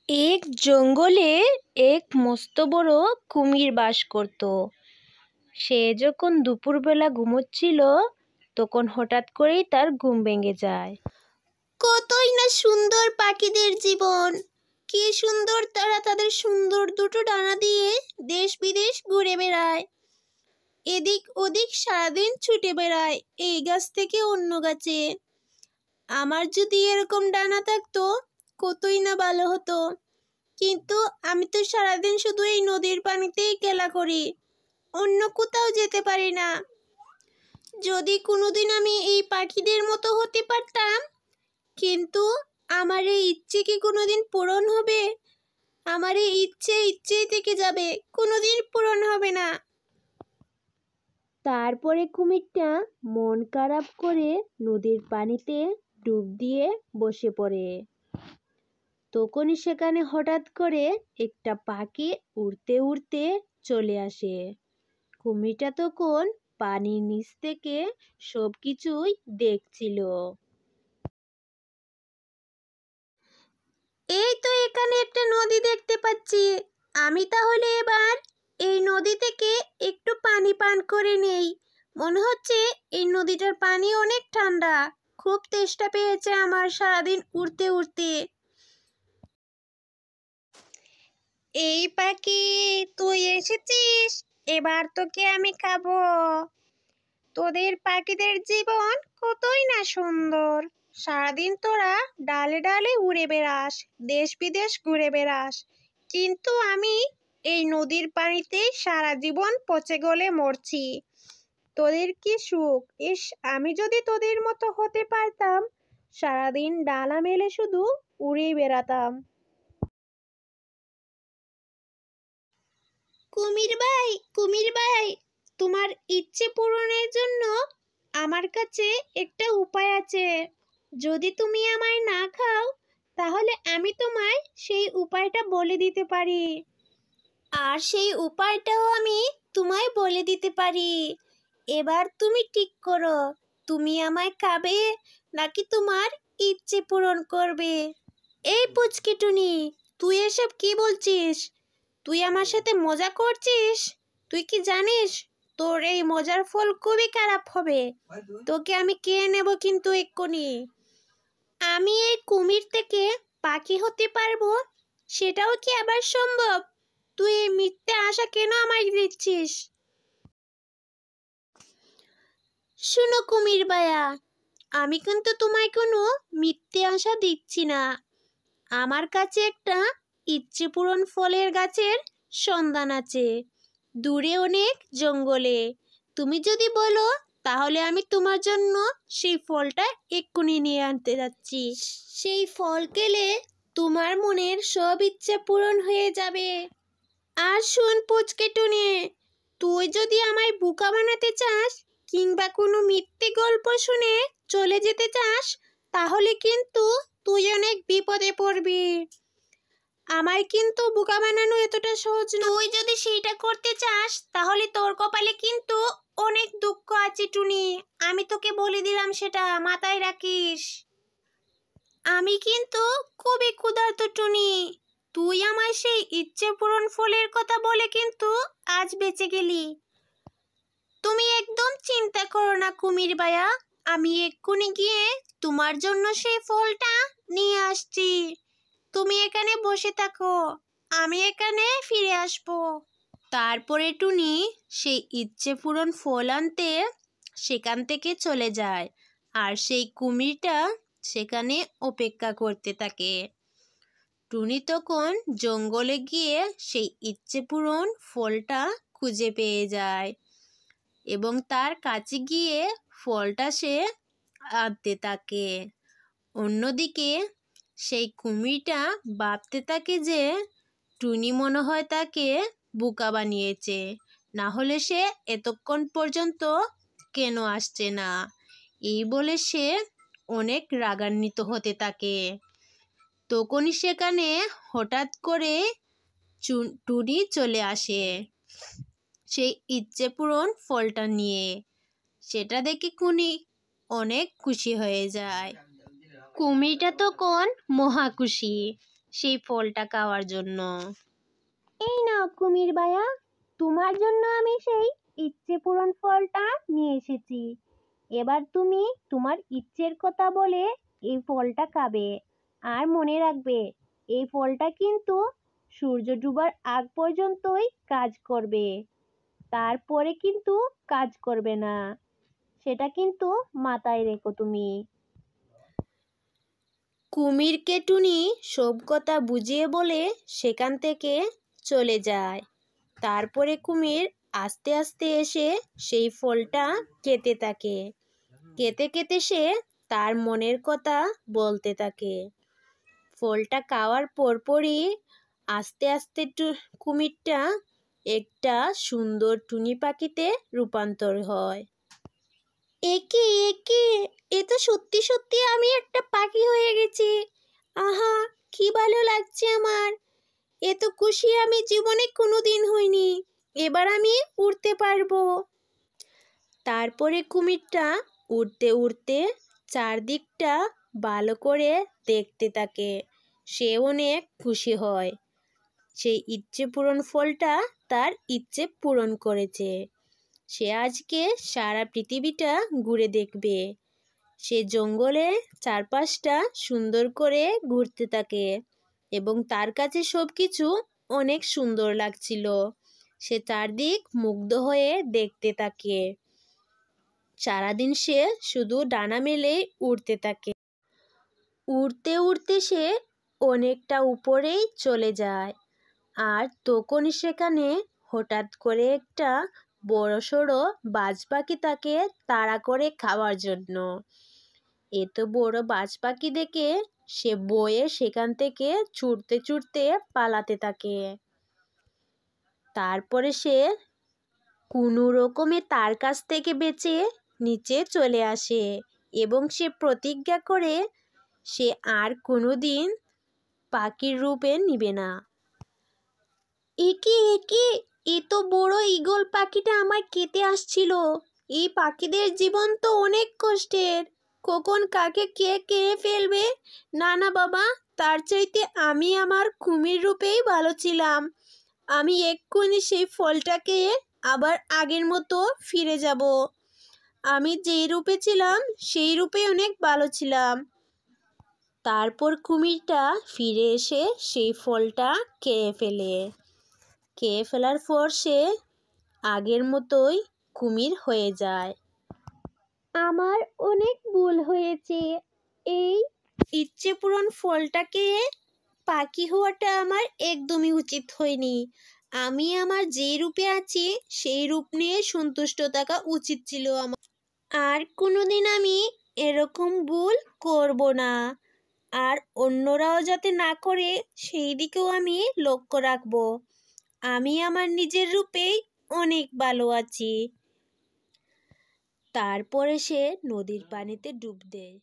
এক জঙ্গলে এক মস্ত বড় কুমির বাস করত। সে যখন দুপুরবেলা ঘুমোচ্ছিল তখন হঠাৎ করেই তার ঘুম ভেঙে যায়। কতই না সুন্দর পাখিদের জীবন, কি সুন্দর তারা তাদের সুন্দর দুটো ডানা দিয়ে দেশ বিদেশ ঘুরে বেড়ায়, এদিক ওদিক সারাদিন ছুটে বেড়ায় এই গাছ থেকে অন্য গাছে। আমার যদি এরকম ডানা থাকতো কতই না ভালো হতো, কিন্তু আমি তো সারাদিন শুধু এই নদীর পানিতেই খেলা করি, অন্য কোথাও যেতে পারি না। যদি কোনোদিন আমি এই পাখিদের মতো হতে পারতাম, কিন্তু আমার এই ইচ্ছে কি কোনোদিন পূরণ হবে? আমার এই ইচ্ছেই থেকে যাবে, কোনোদিন পূরণ হবে না। তারপরে কুমিরটা মন খারাপ করে নদীর পানিতে ডুব দিয়ে বসে পড়ে। তখনই সেখানে হঠাৎ করে একটা পাখি উড়তে উড়তে চলে আসে। কুমিরটা তখন পানির নিচ থেকে সবকিছুই দেখছিল। এই তো এখানে একটা নদী দেখতে পাচ্ছি, আমি তাহলে এবার এই নদী থেকে একটু পানি পান করে নেই। মনে হচ্ছে এই নদীটার পানি অনেক ঠান্ডা, খুব তেষ্টা পেয়েছে আমার সারাদিন উড়তে উড়তে। এই পাখি, তুই এসেছিস, এবার তোকে আমি খাবো। তোদের পাখিদের জীবন কতই না সুন্দর, সারাদিন তোরা ডালে ডালে উড়ে বেড়াস, দেশ বিদেশ ঘুরে বেড়াস, কিন্তু আমি এই নদীর পানিতে সারা জীবন পচে গলে মরছি। তোদের কি সুখ! ইস, আমি যদি তোদের মতো হতে পারতাম, সারাদিন ডালা মেলে শুধু উড়ে বেড়াতাম। কুমির ভাই, তোমার ইচ্ছে পূরণের জন্য আমার কাছে একটা উপায় আছে। যদি তুমি আমায় না খাও, তাহলে আমি তোমায় সেই উপায়টা বলে দিতে পারি, আর সেই উপায়টাও আমি তোমায় বলে দিতে পারি। এবার তুমি ঠিক করো, তুমি আমায় খাবে নাকি তোমার ইচ্ছে পূরণ করবে। এই পুচকিটুনি, তুই এসব কি বলছিস? তুই আমার সাথে মজা করছিস? তুই কি জানিস তোর এই মজার ফল খুবই খারাপ হবে? তোকে আমি খেয়ে নেব কিন্তু এক্ষুনি। আমি এই কুমির থেকে পাখি হতে পারবো, সেটাও কি আবার সম্ভব? তুই এই মিথ্যে আশা কেন আমায় দিচ্ছিস? শুনো কুমির ভাইয়া, আমি কিন্তু তোমায় কোনো মিথ্যে আশা দিচ্ছি না। আমার কাছে একটা ইচ্ছে পূরণ ফলের গাছের সন্ধান আছে, দূরে অনেক জঙ্গলে। তুমি যদি বলো তাহলে আমি তোমার জন্য সেই ফলটা এক্ষুনি নিয়ে আনতে যাচ্ছি। সেই ফল খেলে তোমার মনের সব ইচ্ছে পূরণ হয়ে যাবে। আর শোন পুচকেটুনে, তুই যদি আমায় বোকা বানাতে চাস কিংবা কোনো মিথ্যে গল্প শুনে চলে যেতে চাস, তাহলে কিন্তু তুই অনেক বিপদে পড়বি। আমায় কিন্তু বোকা বানানো এতটা সহজ নয়। তুই যদি সেইটা করতে চাস তাহলে তোর কপালে কিন্তু অনেক দুঃখ আছে টুনি, আমি তোকে বলে দিলাম, সেটা মাথায় রাখিস। আমি কিন্তু খুবই ক্ষুধার্ত টুনি, তুই আমায় সেই ইচ্ছে পূরণ ফলের কথা বলে কিন্তু আজ বেঁচে গেলি। তুমি একদম চিন্তা করো না কুমির ভাইয়া, আমি এক্ষুনি গিয়ে তোমার জন্য সেই ফলটা নিয়ে আসছি। তুমি এখানে বসে থাকো, আমি এখানে ফিরে আসবো। তারপরে টুনি সেই ইচ্ছে পূরণ ফল আনতে সেখান থেকে চলে যায়, আর সেই কুমিরটা সেখানে অপেক্ষা করতে থাকে। টুনি তখন জঙ্গলে গিয়ে সেই ইচ্ছে পূরণ ফলটা খুঁজে পেয়ে যায় এবং তার কাছে গিয়ে ফলটা সে আনতে থাকে। অন্যদিকে সেই কুমিরটা ভাবতে থাকে যে টুনি মনে হয় তাকে বোকা বানিয়েছে, না হলে সে এতক্ষণ পর্যন্ত কেন আসছে না। এই বলে সে অনেক রাগান্বিত হতে থাকে। তখনই সেখানে হঠাৎ করে টুনি চলে আসে সেই ইচ্ছে পূরণ ফলটা নিয়ে। সেটা দেখে টুনি অনেক খুশি হয়ে যায়। কুমিরটা তখন মহা খুশি। সেই ফলটা খাওয়ার জন্য। এই নাও কুমির ভাইয়া, তোমার জন্য আমি সেই ইচ্ছে পূরণ ফলটা নিয়ে এসেছি। এবার তুমি তোমার ইচ্ছের কথা বলে এই ফলটা খাবে। আর মনে রাখবে, এই ফলটা কিন্তু সূর্য ডুবার আগ পর্যন্তই কাজ করবে, তারপরে কিন্তু কাজ করবে না। সেটা কিন্তু মাথায় রেখো তুমি। কুমিরকে টুনি সব কথা বুঝিয়ে বলে সেখান থেকে চলে যায়। তারপরে কুমির আস্তে আস্তে এসে সেই ফলটা খেতে থাকে। খেতে খেতে সে তার মনের কথা বলতে থাকে। ফলটা খাওয়ার পরপরই আস্তে আস্তে কুমিরটা একটা সুন্দর টুনি পাখিতে রূপান্তর হয়। একে একে এ তো সত্যি সত্যি আমি একটা পাখি হয়ে গেছি। আহা, কি ভালো লাগছে আমার। এত খুশি আমি জীবনে কোনোদিন হইনি। এবার আমি উড়তে পারবো। তারপরে কুমিরটা উড়তে উড়তে চারদিকটা ভালো করে দেখতে থাকে। সে অনেক খুশি হয়। সেই ইচ্ছে পূরণ ফলটা তার ইচ্ছে পূরণ করেছে। সে আজকে সারা পৃথিবীটা ঘুরে দেখবে। সে জঙ্গলে চারপাশটা সুন্দর করে ঘুরতে থাকে এবং তার কাছে সব কিছু অনেক সুন্দর লাগছিল। সে চারদিক মুগ্ধ হয়ে দেখতে থাকে। সারাদিন সে শুধু ডানা মেলেই উড়তে থাকে। উড়তে উড়তে সে অনেকটা উপরেই চলে যায়। আর তখন সেখানে হঠাৎ করে একটা বড়সড় বাজ পাখি তাকে তাড়া করে খাওয়ার জন্য। এত বড় বাজ পাখি দেখে সে ভয়ে সেখান থেকে ছুটতে ছুটতে পালাতে থাকে। তারপরে সে কোনো রকমে তার কাছ থেকে বেঁচে নিচে চলে আসে এবং সে প্রতিজ্ঞা করে সে আর কোনোদিন পাখির রূপে নিবে না। একে একে এ তো বড় ঈগল পাখিটা আমার খেতে আসছিল। এই পাখিদের জীবন তো অনেক কষ্টের। কখন কাকে কে খেয়ে ফেলবে। না না বাবা, তার চাইতে আমি আমার কুমির রূপেই ভালো ছিলাম। আমি এক্ষুনি সেই ফলটাকে আবার আগের মতো ফিরে যাব। আমি যেই রূপে ছিলাম সেই রূপে অনেক ভালো ছিলাম। তারপর কুমিরটা ফিরে এসে সেই ফলটা খেয়ে ফেলে। খেয়ে ফেলার পর সে আগের মতোই কুমির হয়ে যায়। আমার অনেক ভুল হয়েছে। এই ইচ্ছে পূরণ ফলটাকে পাখি হওয়াটা আমার একদমই উচিত হয়নি। আমি আমার যেই রূপে আছি সেই রূপ নিয়ে সন্তুষ্ট থাকা উচিত ছিল আমার। আর কোনোদিন আমি এরকম ভুল করব না। আর অন্যরাও যাতে না করে সেই দিকেও আমি লক্ষ্য রাখব। আমি আমার নিজের রূপেই অনেক ভালো আছি। তারপরে সে নদীর পানিতে ডুব দেয়।